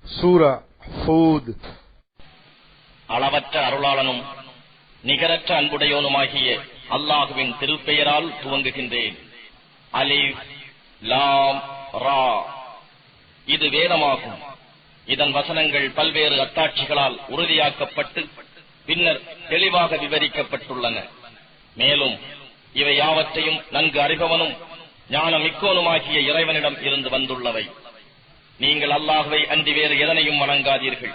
சூரா ஹூத். அளவற்ற அருளாளனும் நிகரற்ற அன்புடையோனுமாகிய அல்லாஹுவின் திருப்பெயரால் துவங்குகின்றேன். அலிஃப் லாம் ரா. இது வேதமாகும். இதன் வசனங்கள் பல்வேறு அத்தாட்சிகளால் உறுதியாக்கப்பட்டு பின்னர் தெளிவாக விவரிக்கப்பட்டுள்ளன. மேலும் இவை யாவற்றையும் நன்கு அறிபவனும் ஞானமிக்கோனுமாகிய இறைவனிடம் இருந்து வந்துள்ளவை. நீங்கள் அல்லாஹ்வை அன்றி வேறு எதனையும் வணங்காதீர்கள்.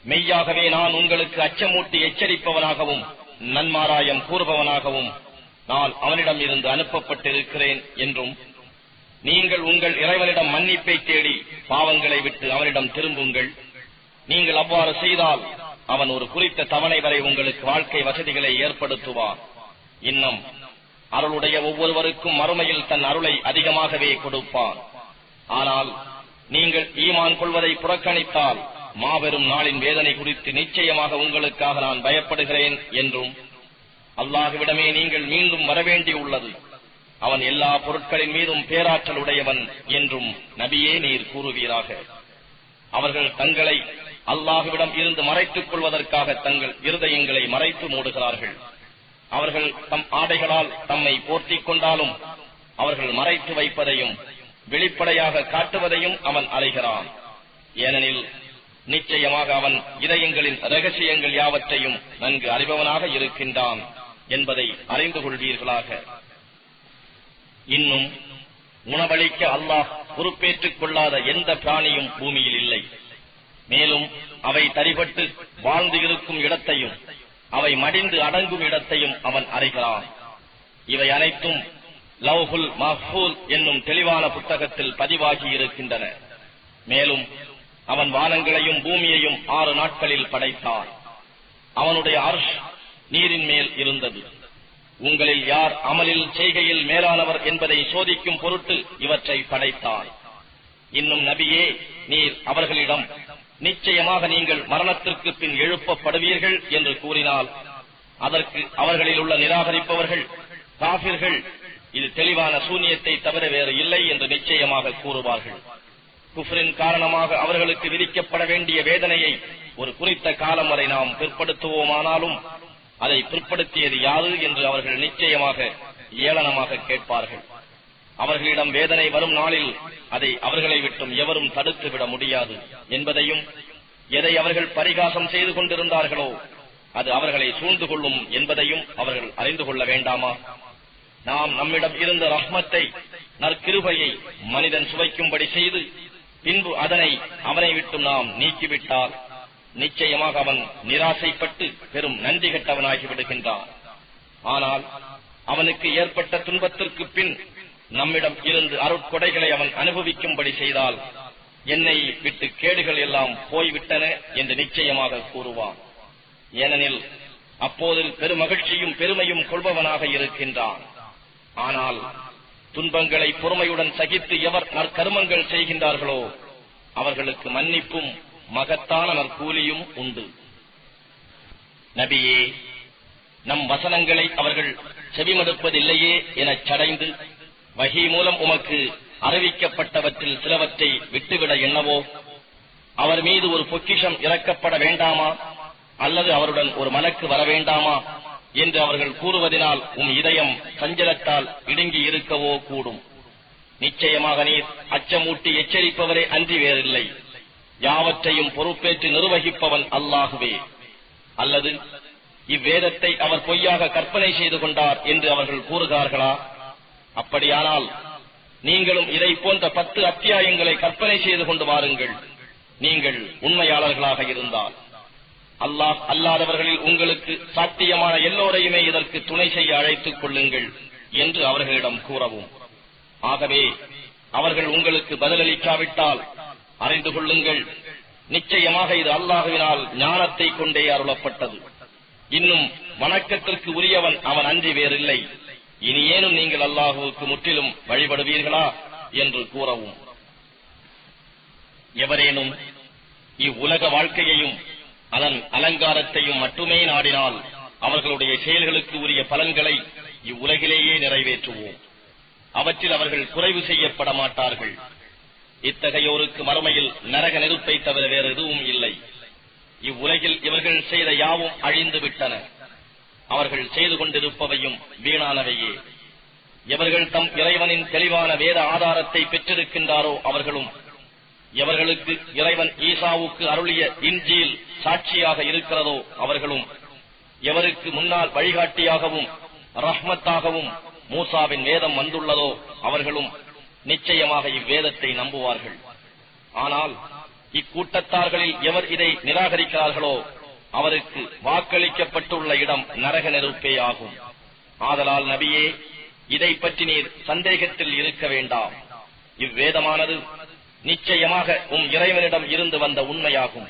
மெய்யாகவே நான் உங்களுக்கு அச்சமூட்டி எச்சரிப்பவனாகவும் நன்மாராயம் கூறுபவனாகவும் நான் அவனிடம் இருந்து அனுப்பப்பட்டிருக்கிறேன் என்றும், நீங்கள் உங்கள் இறைவனிடம் மன்னிப்பை தேடி பாவங்களை விட்டு அவனிடம் திரும்புங்கள். நீங்கள் அவ்வாறு செய்தால் அவன் ஒரு குறித்த தவணை வரை உங்களுக்கு வாழ்க்கை வசதிகளை ஏற்படுத்துவான். இன்னும் அருளுடைய ஒவ்வொருவருக்கும் மறுமையில் தன் அருளை அதிகமாகவே கொடுப்பான். ஆனால் நீங்கள் ஈமான் கொள்வதை புறக்கணித்தால் மாபெரும் நாளின் வேதனை குறித்து நிச்சயமாக உங்களுக்காக நான் பயப்படுகிறேன் என்றும், அல்லாஹ்விடமே நீங்கள் மீண்டும் வரவேண்டியுள்ளது, அவன் எல்லா பொருட்களின் மீதும் பேராற்றல் உடையவன் என்றும் நபியே நீர் கூறுவீராக. அவர்கள் தங்களை அல்லாஹ்விடம் இருந்து மறைத்துக் கொள்வதற்காக தங்கள் இருதயங்களை மறைத்து மூடுகிறார்கள். அவர்கள் தம் ஆடைகளால் தம்மை போர்த்திக் கொண்டாலும் அவர்கள் மறைத்து வைப்பதையும் வெளிப்படையாக காட்டுவதையும் அவன் அறிகிறான். ஏனெனில் நிச்சயமாக அவன் இதயங்களின் ரகசியங்கள் யாவற்றையும் நன்கு அறிபவனாக இருக்கின்றான் என்பதை அறிந்து கொள்வீர்களாக. இன்னும் உணவளிக்க அல்லாஹ் பொறுப்பேற்றுக் கொள்ளாத எந்த பிராணியும் பூமியில் இல்லை. மேலும் அவை தரிபட்டு வாழ்ந்து இருக்கும் இடத்தையும் அவை மடிந்து அடங்கும் இடத்தையும் அவன் அறிகிறான். இவை அனைத்தும் லவ்ஹுல் மஹ்ஃபூஸ் என்னும் தெளிவான புத்தகத்தில் பதிவாகி இருக்கின்றன. மேலும் அவன் வானங்களையும் பூமியையும் 6 நாட்களில் படைத்தான். அவனுடைய அர்ஷ் நீரின் மேல் இருந்தது. உங்களில் யார் அமலில் செய்கையில் மேலானவர் என்பதை சோதிக்கும் பொருட்டு இவற்றை படைத்தான். இன்னும் நபியே நீர் அவர்களிடம், நிச்சயமாக நீங்கள் மரணத்திற்கு பின் எழுப்பப்படுவீர்கள் என்று கூறினால், அதற்கு அவர்களில் உள்ள நிராகரிப்பவர்கள் காஃபிர்கள் இது தெளிவான சூனியத்தை தவிர வேறு இல்லை என்று நிச்சயமாக கூறுவார்கள். குஃப்ரின் காரணமாக அவர்களுக்கு விதிக்கப்பட வேண்டிய வேதனையை ஒரு குறித்த காலம் வரை நாம் பிற்படுத்துவோமானாலும் அதை பிற்படுத்தியது யாரு என்று அவர்கள் நிச்சயமாக ஏளனமாக கேட்பார்கள். அவர்களிடம் வேதனை வரும் நாளில் அதை அவர்களை விட்டும் எவரும் தடுத்துவிட முடியாது என்பதையும், எதை அவர்கள் பரிகாசம் செய்து கொண்டிருந்தார்களோ அது அவர்களை சூழ்ந்து கொள்ளும் என்பதையும் அவர்கள் அறிந்து கொள்ள வேண்டாமா? நாம் நம்மிடம் இருந்த ரஹ்மத்தை, நற்கிருபையை மனிதன் சுவைக்கும்படி செய்து பின்பு அதனை அவனை விட்டு நாம் நீக்கிவிட்டால் நிச்சயமாக அவன் நிராசைப்பட்டு பெரும் நன்றி கெட்டவனாகி விடுகின்றான். ஆனால் அவனுக்கு ஏற்பட்ட துன்பத்திற்கு பின் நம்மிடம் இருந்து அருட்கொடைகளை அவன் அனுபவிக்கும்படி செய்தால் என்னை விட்டு கேடுகள் எல்லாம் போய்விட்டன என்று நிச்சயமாக கூறுவான். ஏனெனில் அப்போது பெருமகிழ்ச்சியும் பெருமையும் கொள்பவனாக இருக்கின்றான். ஆனால் துன்பங்களை பொறுமையுடன் சகித்து எவர் நற்கர்மங்கள் செய்கின்றார்களோ அவர்களுக்கு மன்னிப்பும் மகத்தான நற்கூலியும் உண்டு. நபியே, நம் வசனங்களை அவர்கள் செவிமடுப்பதில்லையே எனச் சடைந்து வஹி மூலம் உமக்கு அறிவிக்கப்பட்டவற்றில் சிலவற்றை விட்டுவிட எண்ணவோ? அவர் மீது ஒரு பொக்கிஷம் இறக்கப்பட வேண்டாமா அல்லது அவருடன் ஒரு மலக்கு வர வேண்டாமா என்று அவர்கள் கூறுவதனால் இதயம் சஞ்சலத்தால் இடுங்கி இருக்கவோ கூடும். நிச்சயமாக நீர் அச்சமூட்டி எச்சரிப்பவரே அன்றி வேறில்லை. யாவற்றையும் பொறுப்பேற்று நிர்வகிப்பவன் அல்லாஹுவே. அல்லது இவ்வேதத்தை அவர் பொய்யாக கற்பனை செய்து கொண்டார் என்று அவர்கள் கூறுகிறார்களா? அப்படியானால் நீங்களும் இதை போன்ற 10 அத்தியாயங்களை கற்பனை செய்து கொண்டு வாருங்கள், நீங்கள் உண்மையாளர்களாக இருந்தால். அல்லாஹ் அல்லாதவர்களில் உங்களுக்கு சாத்தியமான எல்லோரையுமே இதற்கு துணை செய்ய அழைத்துக் கொள்ளுங்கள் என்று அவர்களிடம் கூறவும். ஆகவே அவர்கள் உங்களுக்கு பதிலளிக்காவிட்டால் அறிந்து கொள்ளுங்கள், நிச்சயமாக இது அல்லாஹுவினால் ஞானத்தை கொண்டே அருளப்பட்டது. இன்னும் வணக்கத்திற்கு உரியவன் அவன் அன்றி வேறில்லை. இனி ஏனும் நீங்கள் அல்லாஹுவுக்கு முற்றிலும் வழிபடுவீர்களா என்று கூறவும். எவரேனும் இவ்வுலக வாழ்க்கையையும் அதன் அலங்காரத்தையும் மட்டுமே நாடினால் அவர்களுடைய செயல்களுக்கு உரிய பலன்களை இவ்வுலகிலேயே நிறைவேற்றுவோம். அவற்றில் அவர்கள் குறைவு செய்யப்பட மாட்டார்கள். இத்தகையோருக்கு மறுமையில் நரக நெருப்பை தவிர வேறு எதுவும் இல்லை. இவ்வுலகில் இவர்கள் செய்த யாவும் அழிந்து விட்டன. அவர்கள் செய்து கொண்டிருப்பவையும் வீணானவையே. எவர்கள் தம் இறைவனின் தெளிவான வேத ஆதாரத்தை பெற்றிருக்கின்றாரோ அவர்களும், எவர்களுக்கு இறைவன் ஈசாவுக்கு அருளிய இன்ஜீல் சாட்சியாக இருக்கிறதோ அவர்களும், எவருக்கு முன்னால் வழிகாட்டியாகவும் ரஹ்மத்தாகவும் மூசாவின் வேதம் வந்துள்ளதோ அவர்களும் நிச்சயமாக இவ்வேதத்தை நம்புவார்கள். ஆனால் இக்கூட்டத்தார்களில் எவர் இதை நிராகரிக்கிறார்களோ அவருக்கு வாக்களிக்கப்பட்டுள்ள இடம் நரக நெருப்பே ஆகும். ஆதலால் நபியே, இதை பற்றி நீர் சந்தேகத்தில் இருக்க வேண்டாம். இவ்வேதமானது நிச்சயமாக இறைவனிடம் இருந்து வந்த உண்மையாகும்.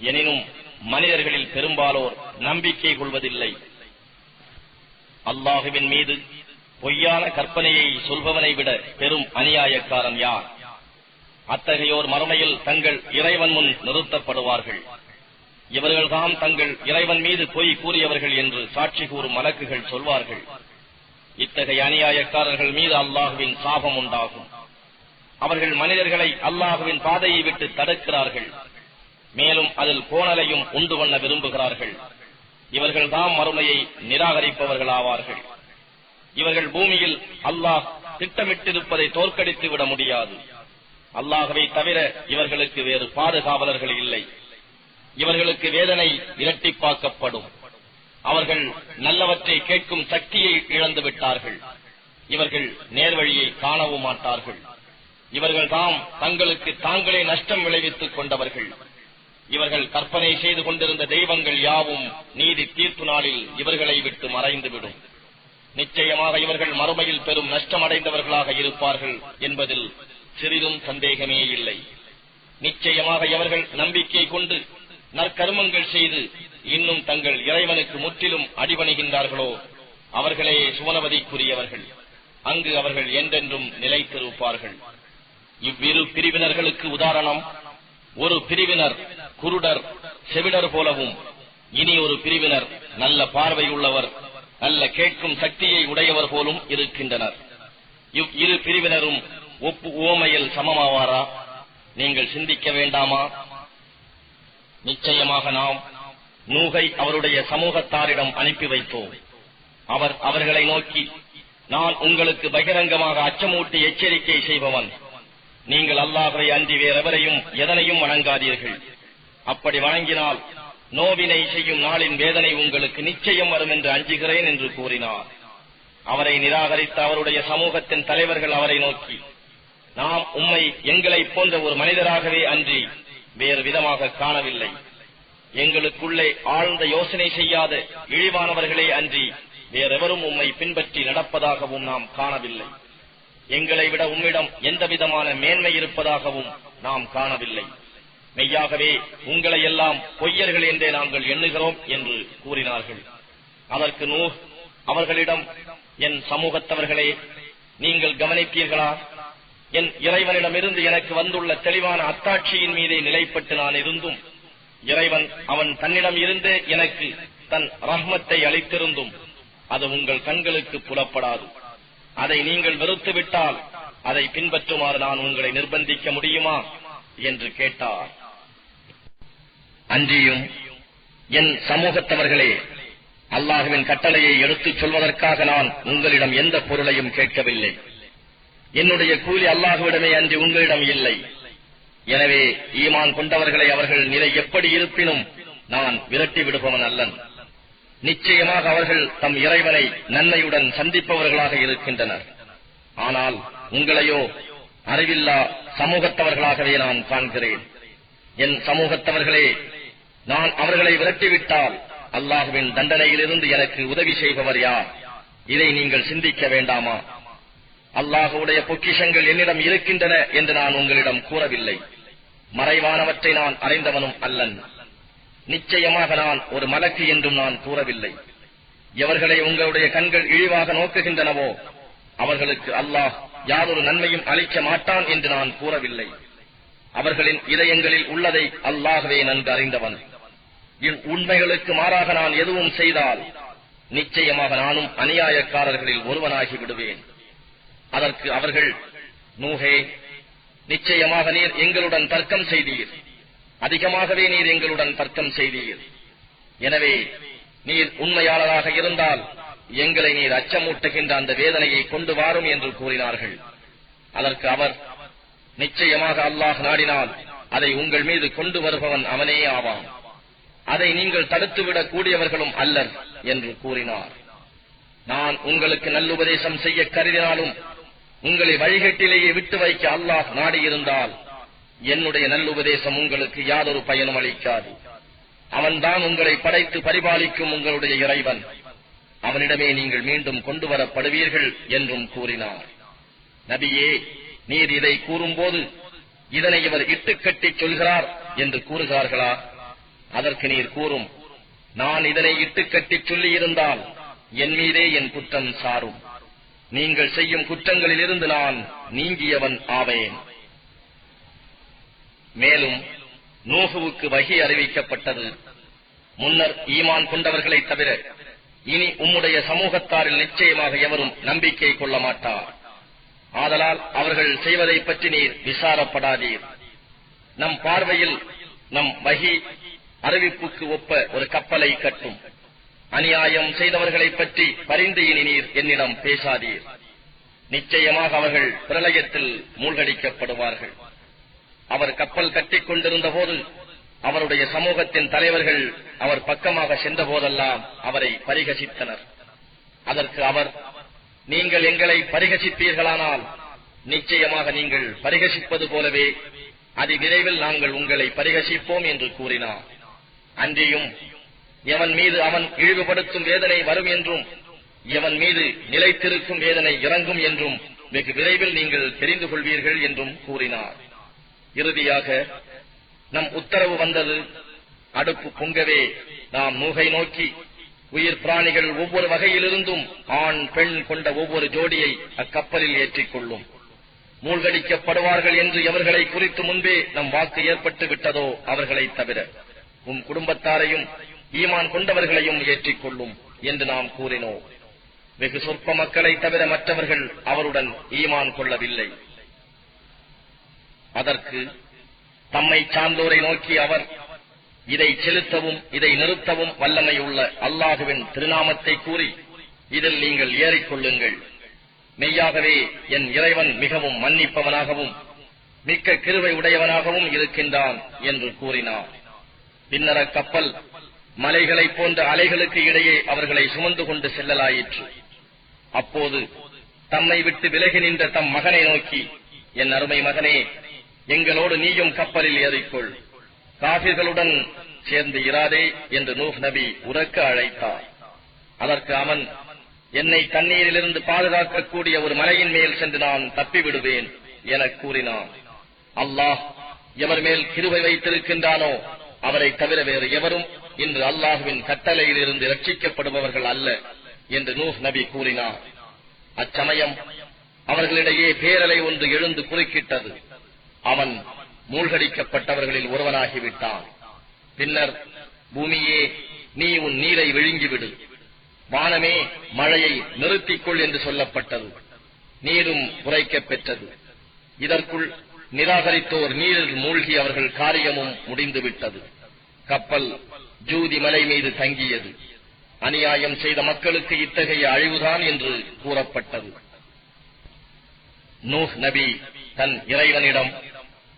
எனினும் மனிதர்களில் பெரும்பாலோர் நம்பிக்கை கொள்வதில்லை. அல்லாஹுவின் மீது பொய்யான கற்பனையை சொல்பவனை விட பெரும் அநியாயக்காரன் யார்? அத்தகையோர் மறுமையில் தங்கள் இறைவன் முன் நிறுத்தப்படுவார்கள். இவர்கள்தான் தங்கள் இறைவன் மீது பொய் கூறியவர்கள் என்று சாட்சி கூறும் மலக்குகள் சொல்வார்கள். இத்தகைய அநியாயக்காரர்கள் மீது அல்லாஹுவின் சாபம் உண்டாகும். அவர்கள் மனிதர்களை அல்லாஹுவின் பாதையை விட்டு தடுக்கிறார்கள். மேலும் அதில் கோணலையும் உண்டு பண்ண விரும்புகிறார்கள். இவர்கள் தாம் மறுமையை நிராகரிப்பவர்களாவார்கள். இவர்கள் பூமியில் அல்லாஹ் திட்டமிட்டிருப்பதை தோற்கடித்து விட முடியாது. அல்லாஹ்வை தவிர இவர்களுக்கு வேறு பாதுகாவலர்கள் இல்லை. இவர்களுக்கு வேதனை இரட்டிப்பாக்கப்படும். அவர்கள் நல்லவற்றை கேட்கும் சக்தியை இழந்து விட்டார்கள். இவர்கள் நேர்வழியை காணவும் மாட்டார்கள். இவர்கள் தாம் தங்களுக்கு தாங்களே நஷ்டம் விளைவித்துக் கொண்டவர்கள். இவர்கள் கற்பனை செய்து கொண்டிருந்த தெய்வங்கள் யாவும் நீதி தீர்ப்பு நாளில் இவர்களை விட்டு மறைந்துவிடும். நிச்சயமாக இவர்கள் மறுமையில் பெரும் நஷ்டமடைந்தவர்களாக இருப்பார்கள் என்பதில் சிறிதும் சந்தேகமே இல்லை. நிச்சயமாக இவர்கள் நம்பிக்கை கொண்டு நற்கர்மங்கள் செய்து இன்னும் தங்கள் இறைவனுக்கு முற்றிலும் அடிபணிகின்றார்களோ அவர்களே சுவனவதிக்குரியவர்கள். அங்கு அவர்கள் என்றென்றும் நிலைத்திருப்பார்கள். இவ்விரு பிரிவினர்களுக்கு உதாரணம், ஒரு பிரிவினர் குருடர் செவிடர் போலவும், இனி ஒரு பிரிவினர் நல்ல பார்வையுள்ளவர் நல்ல கேட்கும் சக்தியை உடையவர் போலும் இருக்கின்றனர். இவ்விரு பிரிவினரும் ஒப்பு ஓமையில் சமமாவாரா? நீங்கள் சிந்திக்க வேண்டாமா? நிச்சயமாக நாம் நூகை அவருடைய சமூகத்தாரிடம் அனுப்பி வைத்தோம். அவர் அவர்களை நோக்கி, நான் உங்களுக்கு பகிரங்கமாக அச்சமூட்டி எச்சரிக்கை செய்பவன். நீங்கள் அல்லாஹ்வை அன்றி வேறெவரையும் எதனையும் வணங்காதீர்கள். அப்படி வணங்கினால் நோவினை செய்யும் நாளின் வேதனை உங்களுக்கு நிச்சயம் வரும் என்று அஞ்சுகிறேன் என்று கூறினார். அவரை நிராகரித்த அவருடைய சமூகத்தின் தலைவர்கள் அவரை நோக்கி, நாம் உம்மை எங்களைப் போன்ற ஒரு மனிதராகவே அன்றி வேறு விதமாக காணவில்லை. எங்களுக்குள்ளே ஆழ்ந்த யோசனை செய்யாத இழிவானவர்களே அன்றி வேறெவரும் உம்மை பின்பற்றி நடப்பதாகவும் நாம் காணவில்லை. எங்களை விட உம்மிடம் எந்த விதமான மேன்மை இருப்பதாகவும் நாம் காணவில்லை. மெய்யாகவே உங்களை எல்லாம் பொய்யர்கள் என்றே நாங்கள் எண்ணுகிறோம் என்று கூறினார்கள். அதற்கு நூஹ் அவர்களிடம், என் சமூகத்தவர்களே, நீங்கள் கவனிப்பீர்களா? என் இறைவனிடமிருந்து எனக்கு வந்துள்ள தெளிவான அத்தாட்சியின் மீதே நிலைப்பட்டு நான் இருந்தும், இறைவன் அவன் தன்னிடம் இருந்தே எனக்கு தன் ரஹ்மத்தை அளித்திருந்தும் அது உங்கள் கண்களுக்கு புலப்படாது. அதை நீங்கள் வெறுத்துவிட்டால் அதை பின்பற்றுமாறு நான் உங்களை நிர்பந்திக்க முடியுமா என்று கேட்டார். அன்றியும், என் சமூகத்தவர்களே, அல்லாஹ்வின் கட்டளையை எடுத்துச் சொல்வதற்காக நான் உங்களிடம் எந்த பொருளையும் கேட்கவில்லை. என்னுடைய கூலி அல்லாஹ்விடமே அன்றி உங்களிடம் இல்லை. எனவே ஈமான் கொண்டவர்களை அவர்கள் நிலை எப்படி இருப்பினும் நான் விரட்டி விடுபவன் அல்லன். நிச்சயமாக அவர்கள் தம் இறைவனை நன்மையுடன் சந்திப்பவர்களாக இருக்கின்றனர். ஆனால் உங்களையோ அறிவில்லா சமூகத்தவர்களாகவே நான் காண்கிறேன். என் சமூகத்தவர்களே, நான் அவர்களை விரட்டிவிட்டால் அல்லாஹ்வின் தண்டனையிலிருந்து எனக்கு உதவி செய்பவர் யார்? இதை நீங்கள் சிந்திக்க வேண்டாமா? அல்லாஹ்வுடைய பொக்கிஷங்கள் என்னிடம் இருக்கின்றன என்று நான் உங்களிடம் கூறவில்லை. மறைவானவற்றை நான் அறிந்தவனும் அல்லன். நிச்சயமாக நான் ஒரு மலக்கு என்றும் நான் கூறவில்லை. எவர்களை உங்களுடைய கண்கள் இழிவாக நோக்குகின்றனவோ அவர்களுக்கு அல்லாஹ் யாதொரு நன்மையும் அளிக்க மாட்டான் என்று நான் கூறவில்லை. அவர்களின் இதயங்களில் உள்ளதை அல்லாஹ்வே நன்கு அறிந்தவன். உண்மைகளுக்கு மாறாக நான் எதுவும் செய்தால் நிச்சயமாக நானும் அநியாயக்காரர்களில் ஒருவனாகி விடுவேன். அதற்கு அவர்கள், நூஹே, நிச்சயமாக நீர் எங்களுடன் தர்க்கம் செய்தீர், அதிகமாகவே நீர் எங்களுடன் தர்க்கம் செய்தீர். எனவே நீர் உண்மையாளராக இருந்தால் எங்களை நீர் அச்சமூட்டுகின்ற அந்த வேதனையை கொண்டு வாரும் என்று கூறினார்கள். அதற்கு அவர், நிச்சயமாக அல்லாஹ் நாடினால் அதை உங்கள் மீது கொண்டு வருபவன் அவனே ஆவான், அதை நீங்கள் தடுத்துவிடக் கூடியவர்களும் அல்லர் என்று கூறினார். நான் உங்களுக்கு நல்லுபதேசம் செய்ய கருதினாலும் உங்களை வழிகட்டிலேயே விட்டு வைக்க அல்லாஹ் நாடியிருந்தால் என்னுடைய நல்லுபதேசம் உங்களுக்கு யாதொரு பயனும் அளிக்காது. அவன்தான் உங்களை படைத்து பரிபாலிக்கும் உங்களுடைய இறைவன், அவனிடமே நீங்கள் மீண்டும் கொண்டு வரப்படுவீர்கள் என்றும் கூறினார். நபியே, நீர் இதை கூறும்போது இதனை இவர் இட்டுக்கட்டி சொல்கிறார் என்று கூறுகிறார்களா? அதற்கு நீர் கூறும், நான் இதனை இட்டுக்கட்டி சொல்லியிருந்தால் என் மீதே என் குற்றம் சாரும். நீங்கள் செய்யும் குற்றங்களில் இருந்து நான் நீங்கியவன் ஆவேன். மேலும் நூஹுவுக்கு வஹி அறிவிக்கப்பட்டது, முன்னர் ஈமான் கொண்டவர்களை தவிர இனி உம்முடைய சமூகத்தாரில் நிச்சயமாக எவரும் நம்பிக்கை கொள்ள மாட்டார். ஆதலால் அவர்கள் செய்வதை பற்றி நீர் விசாரப்படாதீர். நம் பார்வையில் நம் வஹி அறிவிப்புக்கு ஒப்ப ஒரு கப்பலை கட்டும். அநியாயம் செய்தவர்களை பற்றி பரிந்து இனி நீர் என்னிடம் பேசாதீர். நிச்சயமாக அவர்கள் பிரளயத்தில் மூழ்கடிக்கப்படுவார்கள். அவர் கப்பல் கட்டிக் கொண்டிருந்த போது அவருடைய சமூகத்தின் தலைவர்கள் அவர் பக்கமாக சென்ற போதெல்லாம் அவரை பரிகசித்தனர். அதற்கு அவர், நீங்கள் எங்களை பரிகசிப்பீர்களானால் நிச்சயமாக நீங்கள் பரிகசிப்பது போலவே அதிவிரைவில் நாங்கள் உங்களை பரிகசிப்போம் என்று கூறினார். அன்றியும் எவன் மீது அவன் இழிவுபடுத்தும் வேதனை வரும் என்றும் எவன் மீது நிலைத்திருக்கும் வேதனை இறங்கும் என்றும் வெகு விரைவில் நீங்கள் தெரிந்து கொள்வீர்கள் என்றும் கூறினார். இறுதியாக நம் உத்தரவு வந்தது. அடுப்பு பொங்கவே நாம் நூகை நோக்கி உயிர் பிராணிகள் ஒவ்வொரு வகையிலிருந்தும் ஆண் பெண் கொண்ட ஒவ்வொரு ஜோடியை அக்கப்பலில் ஏற்றிக் கொள்ளும். மூழ்கடிக்கப்படுவார்கள் என்று எவர்களை குறித்து முன்பே நம் வாக்கு ஏற்பட்டு விட்டதோ அவர்களை தவிர உம் குடும்பத்தாரையும் ஈமான் கொண்டவர்களையும் ஏற்றிக் கொள்ளும் என்று நாம் கூறினோம். வெகு சொற்ப மக்களை தவிர மற்றவர்கள் அவருடன் ஈமான் கொள்ளவில்லை. அதற்கு தம்மை சார்ந்தோரை நோக்கி அவர், இதை செலுத்தவும் இதை நிறுத்தவும் வல்லமை உள்ள அல்லாஹுவின் திருநாமத்தை கூறி இதில் நீங்கள் ஏறிக்கொள்ளுங்கள். மெய்யாகவே என் இறைவன் மிகவும் மன்னிப்பவனாகவும் மிக்க கிருபை உடையவனாகவும் இருக்கின்றான் என்று கூறினார். பின்னர் அக்கப்பல் மலைகளைப் போன்ற அலைகளுக்கு இடையே அவர்களை சுமந்து கொண்டு செல்லலாயிற்று. அப்போது தம்மை விட்டு விலகி நின்ற தம் மகனை நோக்கி, என் அருமை மகனே, எங்களோடு நீயும் கப்பலில் ஏறிக்கொள், காபிர்களுடன் சேர்ந்து இராதே என்று நூஹ் நபி உரக்க அழைத்தார். அதற்கு அவன், என்னை தண்ணீரிலிருந்து பாதுகாக்கக்கூடிய ஒரு மலையின் மேல் சென்று நான் தப்பிவிடுவேன் என கூறினான். அல்லாஹ் எவர் மேல் கிருபை வைத்திருக்கின்றானோ அவரை தவிர வேறு எவரும் இன்று அல்லாஹுவின் கட்டளையில் இருந்து ரட்சிக்கப்படுபவர்கள் அல்ல என்று நூஹ் நபி கூறினார். அச்சமயம் அவர்களிடையே பேரலை ஒன்று எழுந்து குறுக்கிட்டது. அவன் மூழ்கடிக்கப்பட்டவர்களில் ஒருவனாகிவிட்டான். பின்னர், பூமியே, நீ உன் நீரை விழுங்கிவிடு, வானமே மழையை நிறுத்திக்கொள் என்று சொல்லப்பட்டது. நீரும் குறைக்கப் பெற்றது. இதற்குள் நிராகரித்தோர் நீரில் மூழ்கி அவர்கள் காரியமும் முடிந்துவிட்டது. கப்பல் ஜூதி மலை மீது தங்கியது. அநியாயம் செய்த மக்களுக்கு இத்தகைய அழிவுதான் என்று கூறப்பட்டது. நூஹ் நபி தன் இறைவனிடம்,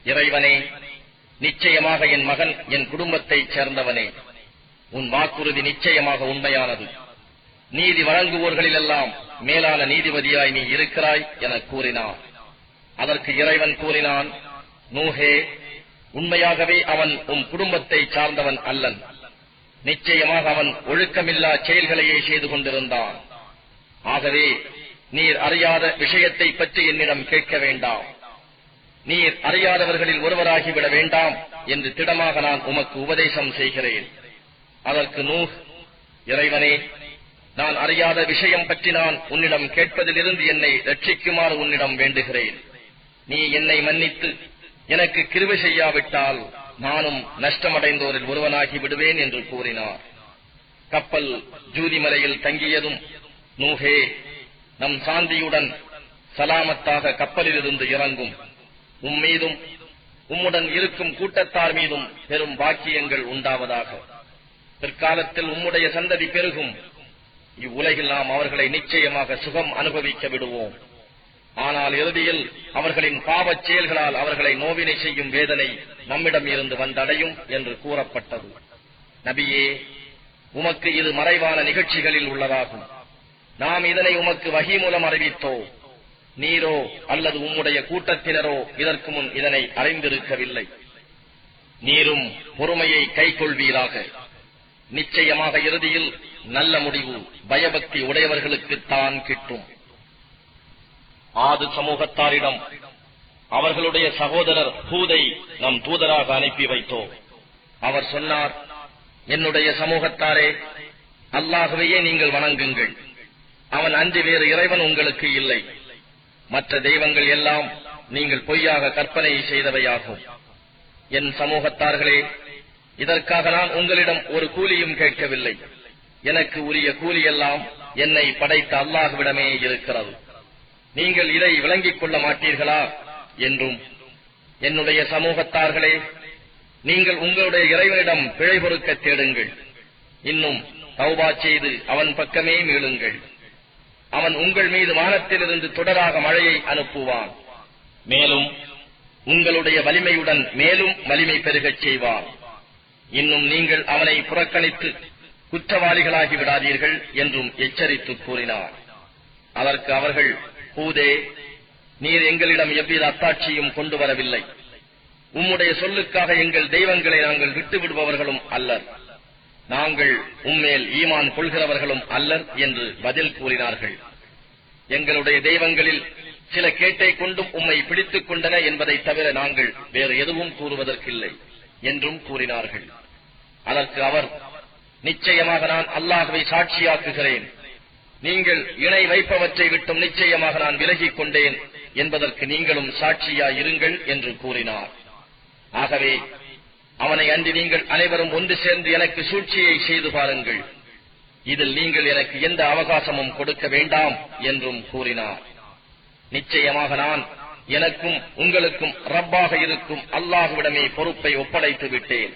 இறைவனே, நிச்சயமாக என் மகன் என் குடும்பத்தைச் சேர்ந்தவனே, உன் வாக்குறுதி நிச்சயமாக உண்மையானது. நீதி வழங்குவோர்களிலெல்லாம் மேலான நீதிபதியாய் நீ இருக்கிறாய் என கூறினார். அதற்கு இறைவன் கூறினான், நூஹே, உண்மையாகவே அவன் உம் குடும்பத்தை சார்ந்தவன் அல்லன். நிச்சயமாக அவன் ஒழுக்கமில்லா செயல்களையே செய்து கொண்டிருந்தான். ஆகவே நீர் அறியாத விஷயத்தை பற்றி என்னிடம் கேட்க வேண்டாம். நீர் அறியாதவர்களில் ஒருவராகிவிட வேண்டாம் என்று திடமாக நான் உமக்கு உபதேசம் செய்கிறேன். அதற்கு நூஹ், இறைவனே, நான் அறியாத விஷயம் பற்றி நான் உன்னிடம் கேட்பதிலிருந்து என்னை ரட்சிக்குமாறு உன்னிடம் வேண்டுகிறேன். நீ என்னை மன்னித்து எனக்கு கிருபை செய்யாவிட்டால் நானும் நஷ்டமடைந்தோரில் ஒருவனாகி விடுவேன் என்று கூறினார். கப்பல் ஜூதி மலையில் தங்கியதும், நூஹே, நம் சாந்தியுடன் சலாமத்தாக கப்பலிலிருந்து இறங்கும், உம்மீதும் உம்முடன் இருக்கும் கூட்டத்தார் மீதும் பெரும் பாக்கியங்கள் உண்டாவதாக. பிற்காலத்தில் உம்முடைய சந்ததி பெருகும். இவ்வுலகில் நாம் அவர்களை நிச்சயமாக சுகம் அனுபவிக்க விடுவோம். ஆனால் இறுதியில் அவர்களின் பாவச் செயல்களால் அவர்களை நோவினை செய்யும் வேதனை நம்மிடம் இருந்து வந்தடையும் என்று கூறப்பட்டது. நபியே, உமக்கு இது மறைவான நிகழ்ச்சிகளில் உள்ளதாகும். நாம் இதனை உமக்கு வஹி மூலம் அறிவித்தோ, நீரோ அல்லது உம்முடைய கூட்டத்தினரோ இதற்கு முன் இதனை அறிந்திருக்கவில்லை. நீரும் பொறுமையை கைக்கொள்வீராக. நிச்சயமாக இறுதியில் நல்ல முடிவு பயபக்தி உடையவர்களுக்குத்தான் கிட்டும். ஆது சமூகத்தாரிடம் அவர்களுடைய சகோதரர் ஹூதை நம் தூதராக அனுப்பி வைத்தோம். அவர் சொன்னார், என்னுடைய சமூகத்தாரே, அல்லாஹ்வையே நீங்கள் வணங்குங்கள். அவன் அன்றி வேறு இறைவன் உங்களுக்கு இல்லை. மற்ற தெய்வங்கள் எல்லாம் நீங்கள் பொய்யாக கற்பனை செய்தவையாகும். என் சமூகத்தார்களே, இதற்காக நான் உங்களிடம் ஒரு கூலியும் கேட்கவில்லை. எனக்கு உரிய கூலியெல்லாம் என்னை படைத்த அல்லாஹ்விடமே இருக்கிறது. நீங்கள் இதை விளங்கிக் கொள்ள மாட்டீர்களா என்றும், என்னுடைய சமூகத்தார்களே, நீங்கள் உங்களுடைய இறைவனிடம் பிழை பொறுக்க தேடுங்கள். இன்னும் தௌபா செய்து அவன் பக்கமே மீளுங்கள். அவன் உங்கள் மீது வானத்திலிருந்து தொடராக மழையை அனுப்புவான். மேலும் உங்களுடைய வலிமையுடன் மேலும் வலிமை பெருகச் செய்வான். இன்னும் நீங்கள் அவனை புறக்கணித்து குற்றவாளிகளாகி விடாதீர்கள் என்றும் எச்சரித்து கூறினார். அதற்கு அவர்கள், ஹூதே, நீர் எங்களிடம் எவ்வித அத்தாட்சியும் கொண்டு வரவில்லை. உம்முடைய சொல்லுக்காக எங்கள் தெய்வங்களை நாங்கள் விட்டு விடுபவர்களும் அல்லர். நாங்கள் உம்மேல் ஈமான் கொள்கிறவர்களும் அல்லர் என்று பதில் கூறினார்கள். எங்களுடைய தெய்வங்களில் சில கேட்டை கொண்டும் உம்மை பிடித்துக் கொண்டன என்பதை தவிர நாங்கள் வேறு எதுவும் கூறுவதற்கில்லை என்றும் கூறினார்கள். அதற்கு அவர், நிச்சயமாக நான் அல்லாஹ்வை சாட்சியாக்குகிறேன். நீங்கள் இணை வைப்பவற்றை விட்டும் நிச்சயமாக நான் விலகிக் கொண்டேன் என்பதற்கு நீங்களும் சாட்சியாயிருங்கள் என்று கூறினார். ஆகவே அவனை அன்றி நீங்கள் அனைவரும் ஒன்று சேர்ந்து எனக்கு சூழ்ச்சியை செய்து பாருங்கள். இதில் நீங்கள் எனக்கு எந்த அவகாசமும் கொடுக்க வேண்டாம் என்றும் கூறினார். நிச்சயமாக நான் எனக்கும் உங்களுக்கும் ரப்பாக இருக்கும் அல்லாஹ்விடமே பொறுப்பை ஒப்படைத்து விட்டேன்.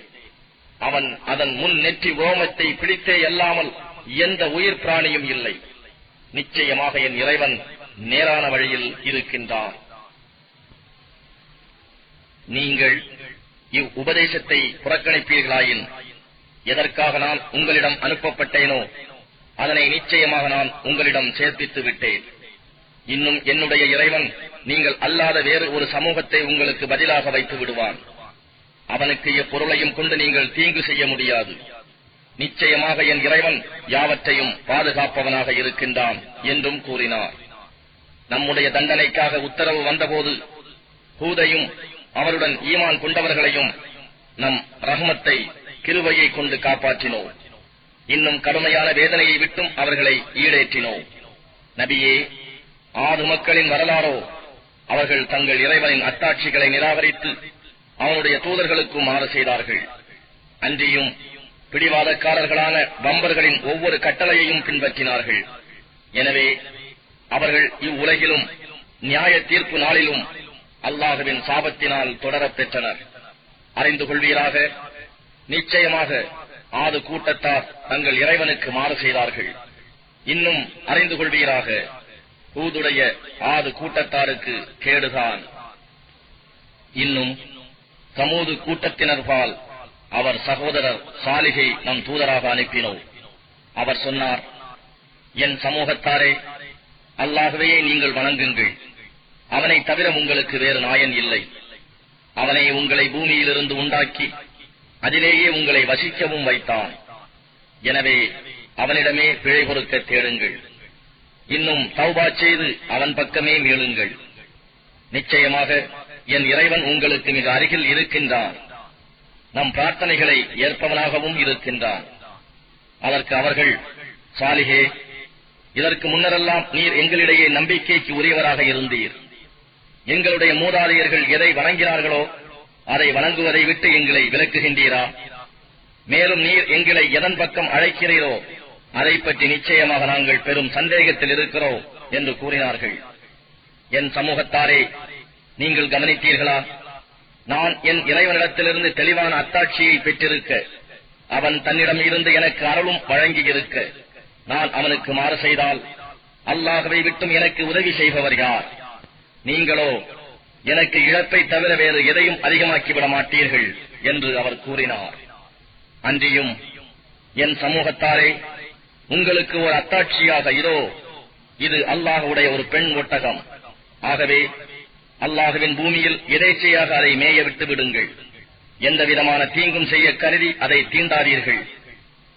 அவன் அதன் முன் நெற்றி ரோமத்தை பிடித்தே அல்லாமல் எந்த உயிர் பிராணியும் இல்லை. நிச்சயமாக என் இறைவன் நேரான வழியில் இருக்கின்றான். நீங்கள் இவ் உபதேசத்தை புறக்கணிப்பீர்களாயின், எதற்காக நான் உங்களிடம் அனுப்பப்பட்டேனோ அதனை நிச்சயமாக நான் உங்களிடம் சேர்ப்பித்து விட்டேன். இன்னும் என்னுடைய இறைவன் நீங்கள் அல்லாத வேறு ஒரு சமூகத்தை உங்களுக்கு பதிலாக வைத்து விடுவான். அவனுக்கு எப்பொருளையும் கொண்டு நீங்கள் தீங்கு செய்ய முடியாது. நிச்சயமாக என் இறைவன் யாவற்றையும் பாதுகாப்பவனாக இருக்கின்றான் என்றும் கூறினார். நம்முடைய தண்டனைக்காக உத்தரவு வந்தபோது ஹூதையும் அவருடன் ஈமான் கொண்டவர்களையும் நம் ரஹ்மத்தை கிருபையை கொண்டு காப்பாற்றினோம். இன்னும் கடுமையான வேதனையை விட்டும் அவர்களை ஈடேற்றினோம். நபியே, ஆது மக்களின் வரலாறோ, அவர்கள் தங்கள் இறைவனின் அத்தாட்சிகளை நிராகரித்து அவனுடைய தூதர்களுக்கும் மாறு செய்தார்கள். அன்றியும் பிடிவாதக்காரர்களான பம்பர்களின் ஒவ்வொரு கட்டளையையும் பின்பற்றினார்கள். எனவே அவர்கள் இவ்வுலகிலும் நியாய தீர்ப்பு நாளிலும் அல்லாஹ்வின் சாபத்தினால் தொடரப் பெற்றனர். அறிந்து கொள்வீராக, நிச்சயமாக ஆது கூட்டத்தார் தங்கள் இறைவனுக்கு மாறு செய்தார்கள். இன்னும் அறிந்து கொள்வீராக, ஹூதுடைய ஆது கூட்டத்தாருக்கு கேடுதான். இன்னும் சமூது கூட்டத்தினர்பால் அவர் சகோதரர் சாலிகை நம் தூதராக அனுப்பினோம். அவர் சொன்னார், என் சமூகத்தாரே, அல்லாஹ்வையே நீங்கள் வணங்குங்கள். அவனை தவிர உங்களுக்கு வேறு நாயன் இல்லை. அவனை உங்களை பூமியிலிருந்து உண்டாக்கி அதிலேயே உங்களை வசிக்கவும் வைத்தான். எனவே அவனிடமே பிழை பொறுக்க தேடுங்கள். இன்னும் தௌபா செய்து அவன் பக்கமே மீளுங்கள். நிச்சயமாக என் இறைவன் உங்களுக்கு மிக அருகில் இருக்கின்றான். நம் பிரார்த்தனைகளை ஏற்பவனாகவும் இருக்கின்றான். அதற்கு அவர்கள், சாலிஹே, இதற்கு முன்னரெல்லாம் நீர் எங்களிடையே நம்பிக்கைக்கு உரியவராக இருந்தீர். எங்களுடைய மூதாதையர்கள் எதை வணங்கினார்களோ அதை வணங்குவதை விட்டு எங்களை விலக்குகின்றீரா? மேலும் நீர் எங்களை எதன் பக்கம் அழைக்கிறீரோ அதை பற்றி நிச்சயமாக நாங்கள் பெரும் சந்தேகத்தில் இருக்கிறோம் என்று கூறினார்கள். என் சமூகத்தாரே, நீங்கள் கவனித்தீர்களா? நான் என் இறைவனிடத்திலிருந்து தெளிவான அத்தாட்சியை பெற்றிருக்க, அவன் தன்னிடம் இருந்து எனக்கு அருளும் வழங்கியிருக்க, நான் அவனுக்கு மாறு செய்தால் அல்லாஹ்வை விட்டும் எனக்கு உதவி செய்பவர் யார்? நீங்களோ எனக்கு இழப்பை தவிர வேறு எதையும் அதிகமாக்கிவிட மாட்டீர்கள் என்று அவர் கூறினார். அன்றியும், என் சமூகத்தாரே, உங்களுக்கு ஒரு அத்தாட்சியாக இதோ, இது அல்லாஹ்வுடைய ஒரு பெண் ஒட்டகம். ஆகவே அல்லாஹ்வின் பூமியில் எதேச்சையாக அதை மேய விட்டு விடுங்கள். எந்த விதமான தீங்கும் செய்ய கருதி அதை தீண்டாதீர்கள்.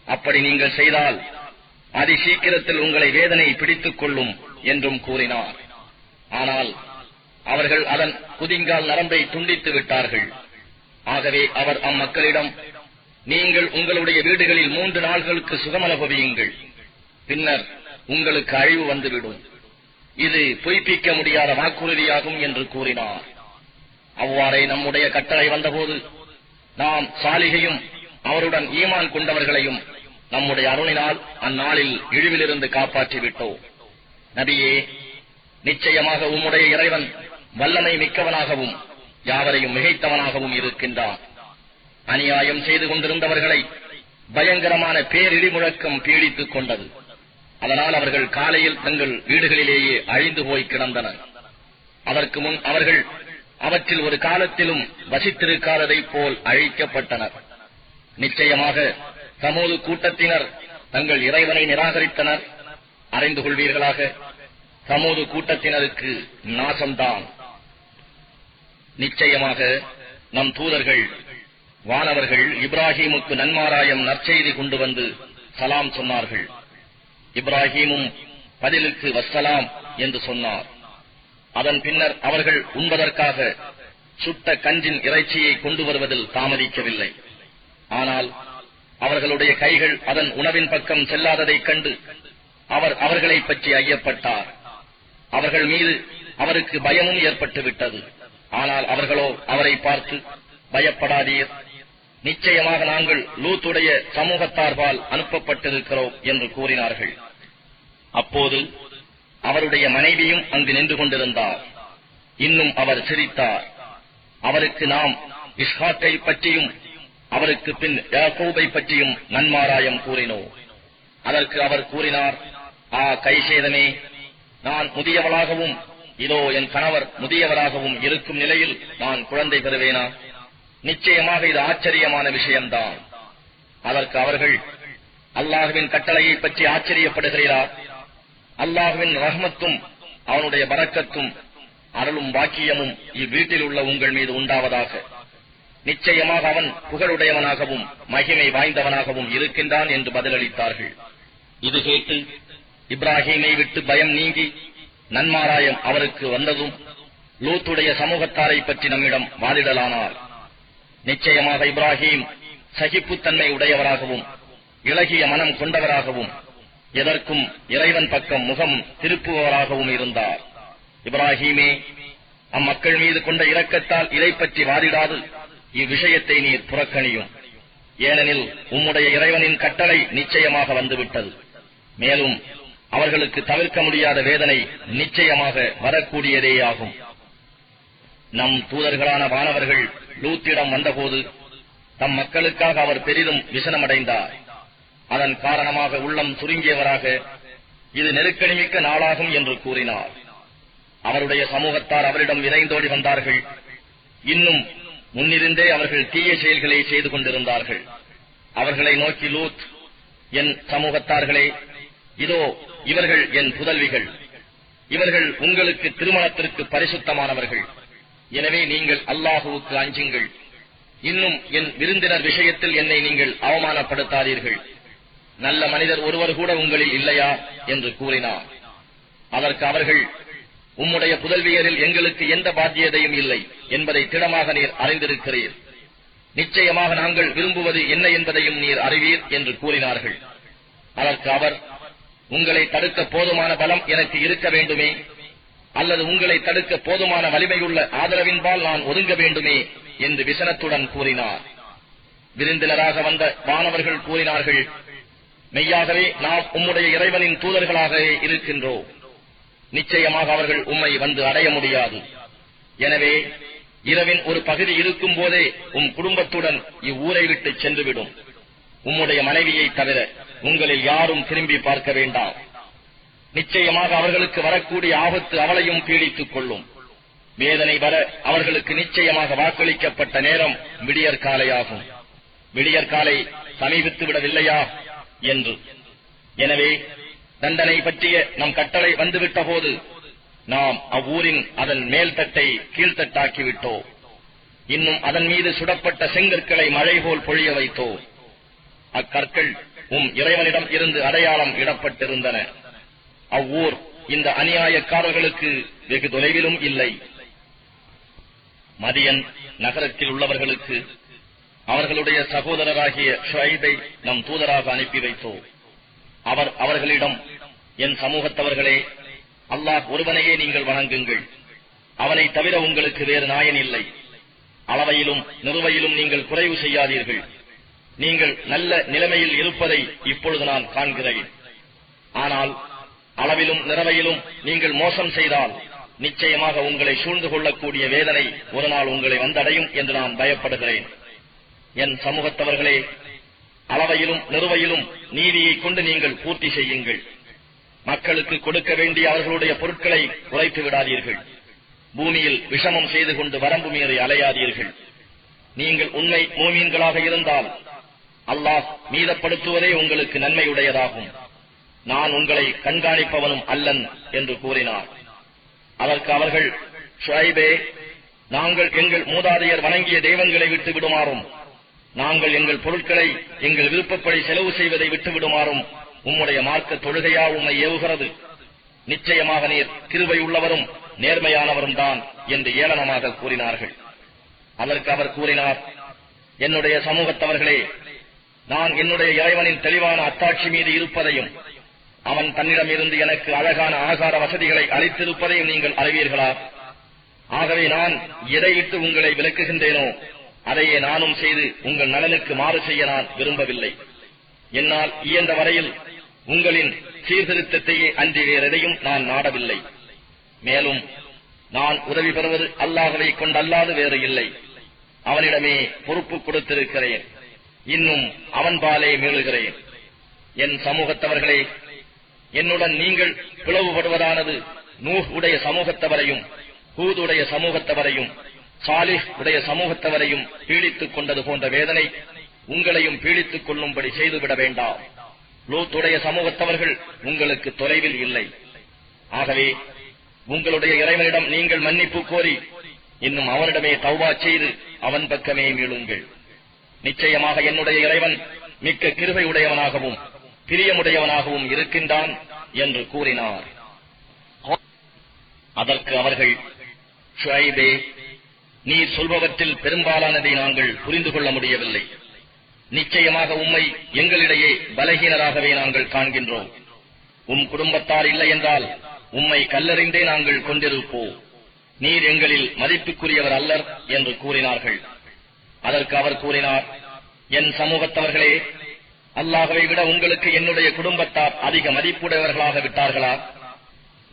அப்படி நீங்கள் செய்தால் அதிசீக்கிரத்தில் உங்களை வேதனை பிடித்துக் கொள்ளும் என்றும் கூறினார். ஆனால் அவர்கள் அதன் குதிங்கால் நரம்பை துண்டித்து விட்டார்கள். ஆகவே அவர் அம்மக்களிடம், நீங்கள் உங்களுடைய வீடுகளில் 3 நாள்களுக்கு சுகமனுபவியுங்கள், பின்னர் உங்களுக்கு அழிவு வந்துவிடும். இது பொய்ப்பிக்க முடியாத வாக்குறுதியாகும் என்று கூறினார். அவ்வாறே நம்முடைய கட்டளை வந்தபோது நாம் சாலிகையும் அவருடன் ஈமான் கொண்டவர்களையும் நம்முடைய அருளினால் அந்நாளில் இழிவிலிருந்து காப்பாற்றிவிட்டோம். நபியே, நிச்சயமாக உம்முடைய இறைவன் வல்லமை மிக்கவனாகவும் யாவரையும் மிகைத்தவனாகவும் இருக்கின்றான். அநியாயம் செய்து கொண்டிருந்தவர்களை பயங்கரமான பேரிடி முழக்கம் பீடித்துக் கொண்டது. அதனால் அவர்கள் காலையில் தங்கள் வீடுகளிலேயே அழிந்து போய் கிடந்தனர். அதற்கு முன் அவர்கள் அவற்றில் ஒரு காலத்திலும் வசித்திருக்காததைப் போல் அழிக்கப்பட்டனர். நிச்சயமாக சமூது கூட்டத்தினர் தங்கள் இறைவனை நிராகரித்தனர். அறிந்து கொள்வீர்களாக, சமூது கூட்டத்தினருக்கு நாசம்தான். நிச்சயமாக நம் தூதர்கள் வானவர்கள் இப்ராஹீமுக்கு நன்மாராயம் நற்செய்தி கொண்டு வந்து சலாம் சொன்னார்கள். இப்ராஹீமும் பதிலுக்கு வஸ்ஸலாம் என்று சொன்னார். அதன் பின்னர் அவர்கள் உண்பதற்காக சுட்ட கஞ்சின் இறைச்சியை கொண்டு வருவதில் தாமதிக்கவில்லை. ஆனால் அவர்களுடைய கைகள் அதன் உணவின் பக்கம் செல்லாததைக் கண்டு அவர் அவர்களை பற்றி ஐயப்பட்டார். அவர்கள் மீது அவருக்கு பயமும் ஏற்பட்டுவிட்டது. ஆனால் அவர்களோ அவரை பார்த்து, பயப்படாதீர், நிச்சயமாக நாங்கள் லூத்துடைய சமூகத்தார்பால் அனுப்பப்பட்டிருக்கிறோம் என்று கூறினார்கள். அப்போது அவருடைய மனைவியும் அங்கு நின்று கொண்டிருந்தார். இன்னும் அவர் சிரித்தார். அவருக்கு நாம் இஸ்ஹாக்கை பற்றியும் அவருக்கு பின் யாக்கூபை பற்றியும் நன்மாராயம் கூறினோம். அதற்கு அவர் கூறினார், கைசேதமே, நான் முதியவளாகவும் இதோ என் கணவர் முதியவராகவும் இருக்கும் நிலையில் நான் குழந்தை பெறுவேனா? நிச்சயமாக இது ஆச்சரியமான விஷயம்தான். அதற்கு அவர்கள், அல்லாஹ்வின் கட்டளையை பற்றி ஆச்சரியப்படுகிறீரா? அல்லாஹ்வின் ரஹ்மத்தும் அவனுடைய பரக்கத்தும் அருளும் வாக்கியமும் இவ்வீட்டில் உள்ள உங்கள் மீது உண்டாவதாக. நிச்சயமாக அவன் புகழுடையவனாகவும் மகிமை வாய்ந்தவனாகவும் இருக்கின்றான் என்று பதிலளித்தார்கள். இது கேட்டு இப்ராஹீமை விட்டு பயம் நீங்கி நன்மாராயம் அவருக்கு வந்ததும் லூத்துடைய சமூகத்தாரை பற்றி நம்மிடம் வாதிடலானார். நிச்சயமாக இப்ராஹீம் சகிப்புத்தன்மை உடையவராகவும் இளகிய மனம் கொண்டவராகவும் எதற்கும் இறைவன் பக்கம் முகம் திருப்புபவராகவும் இருந்தார். இப்ராஹீமே, அம்மக்கள் மீது கொண்ட இரக்கத்தால் இதை பற்றி வாதிடாது இவ்விஷயத்தை நீர் புறக்கணியும். ஏனெனில் உம்முடைய இறைவனின் கட்டளை நிச்சயமாக வந்துவிட்டது. மேலும் அவர்களுக்கு தவிர்க்க முடியாத வேதனை நிச்சயமாக வரக்கூடியதேயாகும். நம் தூதர்களான வானவர்கள் லூத்திடம் வந்தபோது தம் மக்களுக்காக அவர் பெரிதும் விசனமடைந்தார். அதன் காரணமாக உள்ளம் சுருங்கியவராக, இது நெருக்கடிமிக்க நாளாகும் என்று கூறினார். அவருடைய சமூகத்தார் அவரிடம் விரைந்தோடி வந்தார்கள். இன்னும் முன்னிருந்தே அவர்கள் தீய செயல்களை செய்து கொண்டிருந்தார்கள். அவர்களை நோக்கி லூத், என் சமூகத்தார்களே, இதோ இவர்கள் என் புதல்விகள், இவர்கள் உங்களுக்கு திருமணத்திற்கு பரிசுத்தமானவர்கள். எனவே நீங்கள் அல்லாஹுவுக்கு அஞ்சுங்கள். இன்னும் என் விருந்தினர் விஷயத்தில் என்னை நீங்கள் அவமானப்படுத்தாதீர்கள். நல்ல மனிதர் ஒருவர் கூட உங்களில் இல்லையா என்று கூறினார். அதற்கு அவர்கள், உம்முடைய புதல்வியரில் எங்களுக்கு எந்த பாத்தியதையும் இல்லை என்பதை திடமாக நீர் அறிந்திருக்கிறீர். நிச்சயமாக நாங்கள் விரும்புவது என்ன என்பதையும் நீர் அறிவீர் என்று கூறினார்கள். அதற்கு அவர், உங்களை தடுக்க போதுமான பலம் எனக்கு இருக்க வேண்டுமே, அல்லது உங்களை தடுக்க போதுமான வலிமையுள்ள ஆதரவின்பால் நான் ஒதுங்க வேண்டுமே என்று விசனத்துடன் கூறினார். விருந்தினராக வந்த வானவர்கள் கூறினார்கள், மெய்யாகவே நாம் உம்முடைய இறைவனின் தூதர்களாக இருக்கின்றோம். நிச்சயமாக அவர்கள் உம்மை வந்து அடைய முடியாது. எனவே இரவின் ஒரு பகுதி இருக்கும் போதே குடும்பத்துடன் இவ்வூரை விட்டு சென்றுவிடும். உம்முடைய மனைவியை தவிர உங்களில் யாரும் திரும்பி பார்க்க வேண்டாம். நிச்சயமாக அவர்களுக்கு வரக்கூடிய ஆபத்து அவளையும் பீடித்துக் கொள்ளும். வேதனை வர அவர்களுக்கு நிச்சயமாக வாக்களிக்கப்பட்ட நேரம் விடியற்காலையாகும். விடியற்காலை சமீபித்து விடவில்லையா என்று. எனவே தண்டனை பற்றிய நம் கட்டளை வந்துவிட்ட போது நாம் அவ்வூரின் அதன் மேல்தட்டை கீழ்த்தட்டாக்கிவிட்டோம். இன்னும் அதன் மீது சுடப்பட்ட செங்கற்களை மழை போல் பொழிய வைத்தோம். அக்கற்கள் இறைவனிடம் இருந்து அடையாளம் இடப்பட்டிருந்தன. அவ்வூர் இந்த அநியாயக்காரர்களுக்கு வெகு தொலைவிலும் இல்லை. மதியன் நகரத்தில் உள்ளவர்களுக்கு அவர்களுடைய சகோதரராகிய ஷுஐபை நம் தூதராக அனுப்பி வைத்தோம். அவர் அவர்களிடம், என் சமூகத்தவர்களே, அல்லாஹ் ஒருவனையே நீங்கள் வணங்குங்கள். அவனை தவிர உங்களுக்கு வேறு நாயன் இல்லை. அளவையிலும் நிறுவையிலும் நீங்கள் குறைவு செய்யாதீர்கள். நீங்கள் நல்ல நிலைமையில் இருப்பதை இப்பொழுது நான் காண்கிறேன். ஆனால் அளவிலும் நிறவையிலும் நீங்கள் மோசம் செய்தால் நிச்சயமாக உங்களை சூழ்ந்து கொள்ளக்கூடிய வேதனை ஒரு நாள் உங்களை வந்தடையும் என்று நான் பயப்படுகிறேன். என் சமூகத்தவர்களே, அளவையிலும் நிறுவையிலும் நீதியை கொண்டு நீங்கள் பூர்த்தி செய்யுங்கள். மக்களுக்கு கொடுக்க வேண்டிய அவர்களுடைய பொருட்களை குறைத்து விடாதீர்கள். பூமியில் விஷமம் செய்து கொண்டு வரம்பு மீறி அலையாதீர்கள். நீங்கள் உண்மை மூமீன்களாக இருந்தால் அல்லாஹ் மீதப்படுத்துவதே உங்களுக்கு நன்மையுடையதாகும். நான் உங்களை கண்காணிப்பவனும் அல்லன் என்று கூறினார். அதற்கு அவர்கள், ஷுஐபே, நாங்கள் எங்கள் மூதாதையர் வணங்கிய தெய்வங்களை விட்டு விடுமாறும், நாங்கள் எங்கள் பொருட்களை எங்கள் விருப்பப்படி செலவு செய்வதை விட்டு விடுமாறும் உம்முடைய மார்க்க தொழுகையா உம்மை ஏவுகிறது? நிச்சயமாக நீர் கிருபை உள்ளவரும் நேர்மையானவரும் தான் என்று ஏளனமாக கூறினார்கள். அதற்கு அவர் கூறினார், என்னுடைய சமூகத்தவர்களே, நான் என்னுடைய இறைவனின் தெளிவான அத்தாட்சி மீது இருப்பதையும் அவன் தன்னிடமிருந்து எனக்கு அழகான ஆகார வசதிகளை அளித்திருப்பதையும் நீங்கள் அறிவீர்களா? ஆகவே நான் எதையிட்டு உங்களை விலக்குகின்றேனோ அதையே நானும் செய்து உங்கள் நலனுக்கு மாறு செய்ய நான் விரும்பவில்லை. என்னால் இயன்ற வரையில் உங்களின் சீர்திருத்தத்தையே அன்றி வேறெதையும் நான் நாடவில்லை. மேலும் நான் உதவி பெறுவது அல்லாஹ்வை கொண்டல்லாது வேறு இல்லை. அவனிடமே பொறுப்பு கொடுத்திருக்கிறேன். இன்னும் அவன் பாலே மீளுகிறேன். என் சமூகத்தவர்களே, என்னுடன் நீங்கள் பிளவுபடுவதானது நூஹ் உடைய சமூகத்தவரையும் ஹூத் உடைய சமூகத்தவரையும் சாலிஹ் உடைய சமூகத்தவரையும் பீடித்துக் கொண்டது போன்ற வேதனை உங்களையும் பீடித்துக் கொள்ளும்படி செய்துவிட வேண்டாம். லூத் உடைய சமூகத்தவர்கள் உங்களுக்கு தொலைவில் இல்லை. ஆகவே உங்களுடைய இறைவனிடம் நீங்கள் மன்னிப்பு கோரி இன்னும் அவனிடமே தௌபா செய்து அவன் பக்கமே மீளுங்கள். நிச்சயமாக என்னுடைய இறைவன் மிக்க கிருபை உடையவனாகவும் பிரியமுடையவனாகவும் இருக்கின்றான் என்று கூறினார். அதற்கு அவர்கள், ஷுஐபே, நீர் சொல்பவற்றில் பெரும்பாலானதை நாங்கள் புரிந்து கொள்ள முடியவில்லை. நிச்சயமாக உம்மை எங்களிடையே பலகீனராகவே நாங்கள் காண்கின்றோம். குடும்பத்தார் இல்லை என்றால் உம்மை கல்லறிந்தே நாங்கள் கொண்டிருப்போம். நீர் எங்களில் மதிப்புக்குரியவர் அல்லர் என்று கூறினார்கள். அதற்கு அவர் கூறினார், என் சமூகத்தவர்களே, அல்லாஹ்வை விட உங்களுக்கு என்னுடைய குடும்பத்தார் அதிக மதிப்புடையவர்களாக விட்டார்களா?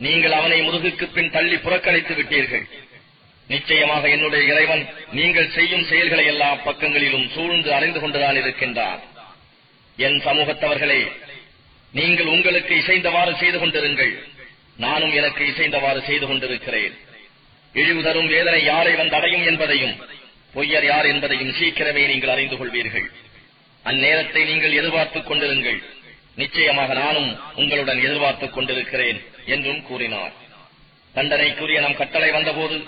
நீங்கள் அவனை முதுகுக்கு பின் தள்ளி புறக்கணித்து விட்டீர்கள். நிச்சயமாக என்னுடைய இறைவன் நீங்கள் செய்யும் செயல்களை எல்லா பக்கங்களிலும் சூழ்ந்து அறிந்து கொண்டுதான் இருக்கின்றார். என் சமூகத்தவர்களே, நீங்கள் உங்களுக்கு இசைந்தவாறு செய்து கொண்டிருங்கள். நானும் எனக்கு இசைந்தவாறு செய்து கொண்டிருக்கிறேன். இழிவு தரும் வேதனை யாரை வந்தடையும் என்பதையும் பொய்யர் யார் என்பதையும் சீக்கிரமே நீங்கள் அறிந்து கொள்வீர்கள். அந்நேரத்தை நீங்கள் எதிர்பார்த்துக் கொண்டிருங்கள். நிச்சயமாக நானும் உங்களுடன் எதிர்பார்த்துக் கொண்டிருக்கிறேன் என்றும் கூறினார். தண்டனைக்குரிய நம் கட்டளை வந்தபோது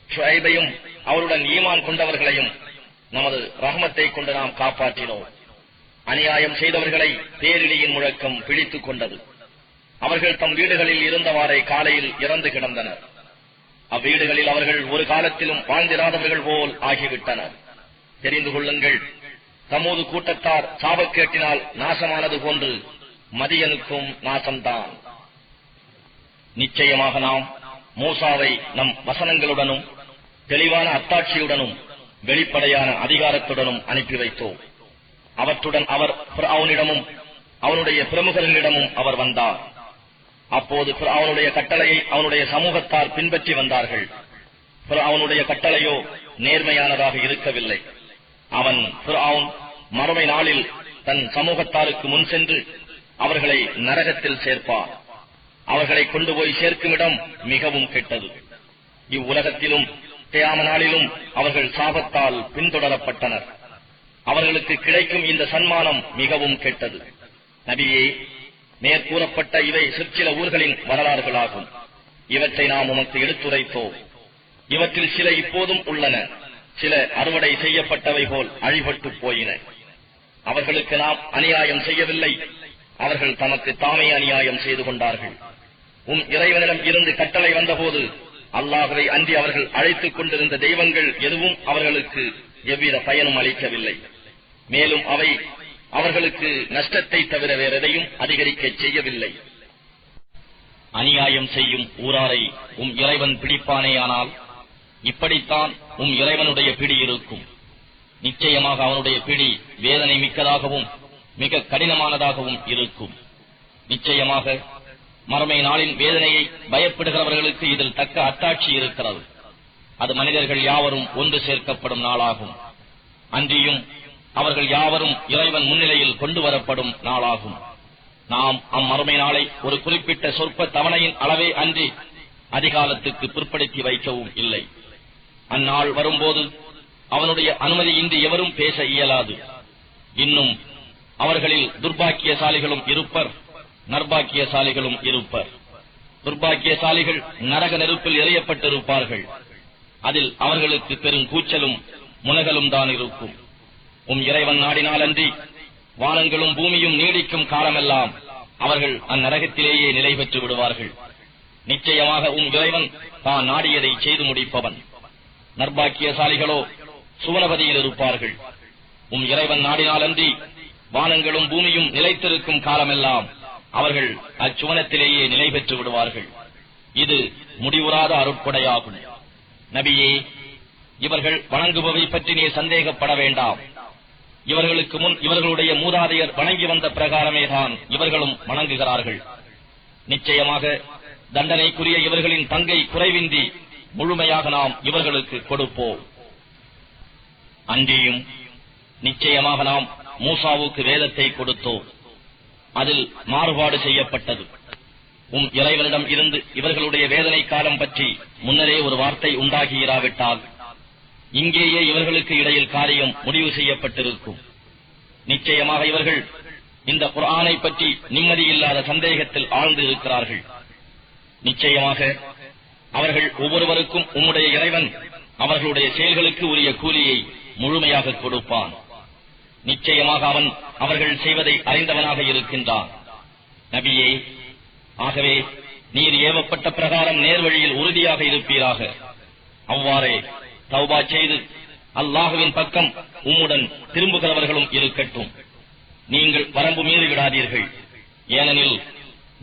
ஷுஐபையும் அவருடன் ஈமான் கொண்டவர்களையும் நமது ரஹ்மத்தை கொண்டு நாம் காப்பாற்றினோம். அநியாயம் செய்தவர்களை பேரிடியின் முழக்கம் பிடித்துக் கொண்டது. அவர்கள் தம் வீடுகளில் இருந்தவாறே காலையில் இறந்து கிடந்தனர். அவ்வீடுகளில் அவர்கள் ஒரு காலத்திலும் வாழ்ந்திராதவர்கள் போல் ஆகிவிட்டனர். தெரிந்து கொள்ளுங்கள், சமூது கூட்டத்தார் சாபக்கேட்டினால் நாசமானது போன்று மதியனுக்கும் நாசம்தான். நிச்சயமாக நாம் மூசாவை நம் வசனங்களுடனும் தெளிவான அத்தாட்சியுடனும் வெளிப்படையான அதிகாரத்துடனும் அனுப்பி வைத்தோம். அவற்றுடன் அவர் ஃபிர்அவுனிடமும் அவனுடைய பிரமுகர்களிடமும் அவர் வந்தார். அப்போது ஃபிர்அவுனுடைய கட்டளையை அவனுடைய சமூகத்தார் பின்பற்றி வந்தார்கள். ஃபிர்அவுனுடைய கட்டளையோ நேர்மையானதாக இருக்கவில்லை. அவன் ஃபிர்அவுன் மறுமை நாளில் தன் சமூகத்தாருக்கு முன் சென்று அவர்களை நரகத்தில் சேர்ப்பார். அவர்களை கொண்டு போய் சேர்க்கும் இடம் மிகவும் கெட்டது. இவ்வுலகத்திலும் கியாம நாளிலும் அவர்கள் சாபத்தால் பின்தொடரப்பட்டனர். அவர்களுக்கு கிடைக்கும் இந்த சன்மானம் மிகவும் கெட்டது. நபியே, மேற்கூறப்பட்ட இவை சிற்சில ஊர்களின் வரலாறுகளாகும். இவற்றை நாம் உமக்கு எடுத்துரைத்தோம். இவற்றில் சில இப்போதும் உள்ளன, சில அறுவடை செய்யப்பட்டவை போல் அழிபட்டு போயின. அவர்களுக்கு நாம் அநியாயம் செய்யவில்லை, அவர்கள் தமக்கு தாமே அநியாயம் செய்து கொண்டார்கள். இறைவனிடம் இருந்து கட்டளை வந்தபோது அல்லாஹ்வை அன்றி அவர்கள் அழைத்துக் கொண்டிருந்த தெய்வங்கள் எதுவும் அவர்களுக்கு எவ்வித பயனும் அளிக்கவில்லை. மேலும் அவை அவர்களுக்கு நஷ்டத்தை தவிர வேறெதையும் அதிகரிக்க செய்யவில்லை. அநியாயம் செய்யும் ஊராரை இறைவன் பிடிப்பானேயானால் இப்படித்தான் இறைவனுடைய பிடி இருக்கும். நிச்சயமாக அவனுடைய பிடி வேதனை மிக்கதாகவும் மிக கடினமானதாகவும் இருக்கும். நிச்சயமாக மறுமை நாளின் வேதனையை பயப்படுகிறவர்களுக்கு இதில் தக்க அத்தாட்சி இருக்கிறது. அது மனிதர்கள் யாவரும் ஒன்று சேர்க்கப்படும் நாளாகும். அன்றியும் அவர்கள் யாவரும் இறைவன் முன்னிலையில் கொண்டு வரப்படும் நாளாகும். நாம் அம்மறுமை நாளை ஒரு குறிப்பிட்ட சொற்ப தவணையின் அளவே அன்றி அதிகாலத்துக்கு பிற்படுத்தி வைக்கவும் இல்லை. அந்நாள் வரும்போது அவனுடைய அனுமதியின்றி எவரும் பேச இயலாது. இன்னும் அவர்களில் துர்பாக்கியசாலிகளும் இருப்பர், நர்பாக்கியசாலிகளும் இருப்பர். துர்பாக்கியசாலிகள் நரக நெருப்பில் எறியப்பட்டிருப்பார்கள். அதில் அவர்களுக்கு பெரும் கூச்சலும் முனகலும் தான் இருக்கும். இறைவன் நாடினாலன்றி வானங்களும் பூமியும் நீடிக்கும் காலமெல்லாம் அவர்கள் அந்நரகத்திலேயே நிலை பெற்று விடுவார்கள். நிச்சயமாக இறைவன் தான் நாடியதை செய்து முடிப்பவன். நர்பாக்கியசாலிகளோ சுவனபதியில் இருப்பார்கள். இறைவன் நாடினாலன்றி வானங்களும் பூமியும் நிலைத்திருக்கும் காலமெல்லாம் அவர்கள் அச்சுவனத்திலேயே நிலை பெற்று விடுவார்கள். இது முடிவுறாத அருட்கொடையாகும். நபியே, இவர்கள் வணங்குபவை பற்றி நீ சந்தேகப்பட வேண்டாம். இவர்களுக்கு முன் இவர்களுடைய மூதாதையர் வணங்கி வந்த பிரகாரமே தான் இவர்களும் வணங்குகிறார்கள். நிச்சயமாக தண்டனைக்குரிய இவர்களின் பங்கை குறைவின்றி முழுமையாக நாம் இவர்களுக்கு கொடுப்போம். அன்றியும் நிச்சயமாக நாம் மூசாவுக்கு வேதத்தை கொடுத்தோம். அதில் மாறுபாடு செய்யப்பட்டது. இறைவனிடம் இருந்து இவர்களுடைய வேதனை காலம் பற்றி முன்னரே ஒரு வார்த்தை உண்டாகியிராவிட்டால் இங்கேயே இவர்களுக்கு இடையில் காரியம் முடிவு செய்யப்பட்டிருக்கும். நிச்சயமாக இவர்கள் இந்த குர்ஆனை பற்றி நிம்மதியில்லாத சந்தேகத்தில் ஆழ்ந்து இருக்கிறார்கள். நிச்சயமாக அவர்கள் ஒவ்வொருவருக்கும் உம்முடைய இறைவன் அவர்களுடைய செயல்களுக்கு உரிய கூலியை முழுமையாக கொடுப்பான். நிச்சயமாக அவன் அவர்கள் செய்வதை அறிந்தவனாக இருக்கின்றான். நபியே, ஆகவே நீர் ஏவப்பட்ட பிரகாரம் நேர்வழியில் உறுதியாக இருப்பீராக. அவ்வாறே தௌபா செய்து அல்லாஹுவின் பக்கம் உம்முடன் திரும்புகிறவர்களும் இருக்கட்டும். நீங்கள் வரம்பு மீறி விடாதீர்கள். ஏனெனில்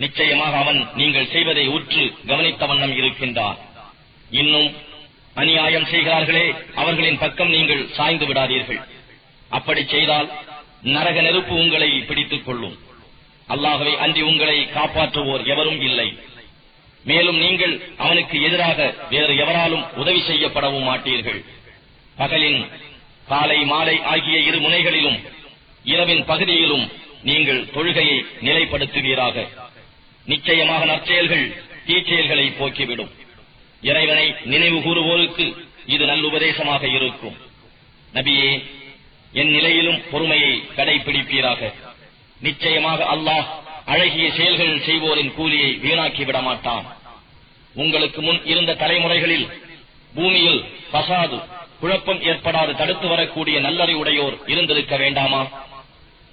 நிச்சயமாக அவன் நீங்கள் செய்வதை உற்று கவனித்த வண்ணம் இருக்கின்றான். இன்னும் அநியாயம் செய்கிறார்களே, அவர்களின் பக்கம் நீங்கள் சாய்ந்து விடாதீர்கள். அப்படி செய்தால் நரக நெருப்பு உங்களை பிடித்துக் கொள்ளும். அல்லாஹ்வை அன்றி உங்களை காப்பாற்றுவோர் எவரும் இல்லை. மேலும் நீங்கள் அவனுக்கு எதிராக வேறு எவராலும் உதவி செய்யப்படவும் மாட்டீர்கள். பகலின் காலை மாலை ஆகிய இரு முனைகளிலும் இரவின் பகுதியிலும் நீங்கள் தொழுகையை நிலைப்படுத்துவீராக. நிச்சயமாக நற்செயல்கள் தீச்செயல்களை போக்கிவிடும். இறைவனை நினைவு கூறுவோருக்கு இது நல்லுபதேசமாக இருக்கும். நபியே, என் நிலையிலும் பொறுமையை கடைபிடிப்பீராக. நிச்சயமாக அல்லாஹ் அழகிய செயல்கள் செய்வோரின் கூலியை வீணாக்கிவிட மாட்டான். உங்களுக்கு முன் இருந்த தலைமுறைகளில் பூமியில் பசாது குழப்பம் ஏற்படாது தடுத்து வரக்கூடிய நல்லறிவுடையோர் இருந்திருக்க வேண்டாமா?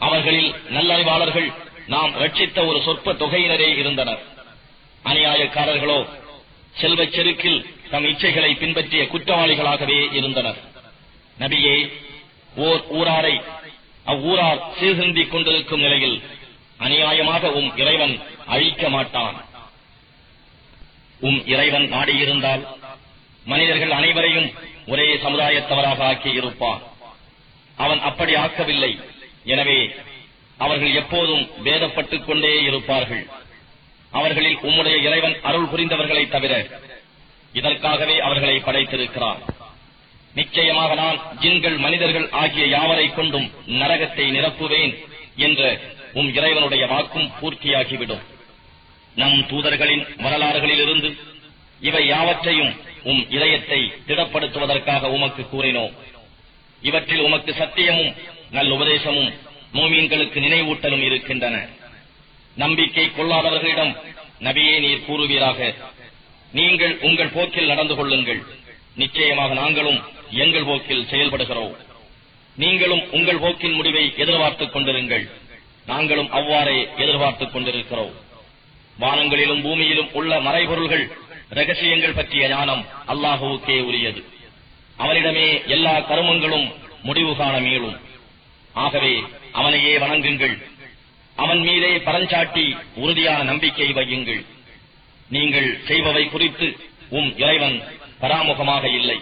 அவர்களில் நல்லறிவாளர்கள் நாம் ரட்சித்த ஒரு சொற்ப தொகையினரே இருந்தனர். அநியாயக்காரர்களோ செல்வச் செருக்கில் தம் இச்சைகளை பின்பற்றிய குற்றவாளிகளாகவே இருந்தனர். நபியே, ஓர் ஊராரை அவ்வூரார் சீர்திருந்திக் கொண்டிருக்கும் நிலையில் அநியாயமாக இறைவன் அழிக்க மாட்டான். இறைவன் நாடியிருந்தால் மனிதர்கள் அனைவரையும் ஒரே சமுதாயத்தவராக ஆக்கி இருப்பான். அவன் அப்படி ஆக்கவில்லை. எனவே அவர்கள் எப்போதும் பேதப்பட்டுக் கொண்டே இருப்பார்கள். அவர்களில் உம்முடைய இறைவன் அருள் புரிந்தவர்களை தவிர இதற்காகவே அவர்களை படைத்திருக்கிறான். நிச்சயமாக நான் ஜின்கள் மனிதர்கள் ஆகிய யாவரை கொண்டும் நரகத்தை நிரப்புவேன் என்ற உம் இறைவனுடைய வாக்கும் பூர்த்தியாகிவிடும். நம் தூதர்களின் வரலாறுகளிலிருந்து இவை யாவற்றையும் உம் இதயத்தை திடப்படுத்துவதற்காக உமக்கு கூறினோம். இவற்றில் உமக்கு சத்தியமும் நல்லுபதேசமும் மோமீன்களுக்கு நினைவூட்டலும் இருக்கின்றன. நம்பிக்கை கொள்ளாதவர்களிடம் நபியே நீர் கூறுவீராக, நீங்கள் உங்கள் போக்கில் நடந்து கொள்ளுங்கள், நிச்சயமாக நாங்களும் எங்கள் போக்கில் செயல்படுகிறோம். நீங்களும் உங்கள் போக்கின் முடிவை எதிர்பார்த்துக் கொண்டிருங்கள், நாங்களும் அவ்வாறே எதிர்பார்த்துக் கொண்டிருக்கிறோம். வானங்களிலும் பூமியிலும் உள்ள மறைபொருள்கள் ரகசியங்கள் பற்றிய ஞானம் அல்லாஹுவுக்கே உரியது. அவனிடமே எல்லா கருமங்களும் முடிவு காண மீளும். ஆகவே அவனையே வணங்குங்கள், அவன் மீதே பரஞ்சாட்டி உறுதியான நம்பிக்கை வையுங்கள். நீங்கள் செய்பவை குறித்து உம் இறைவன் பராமுகமாக இல்லை.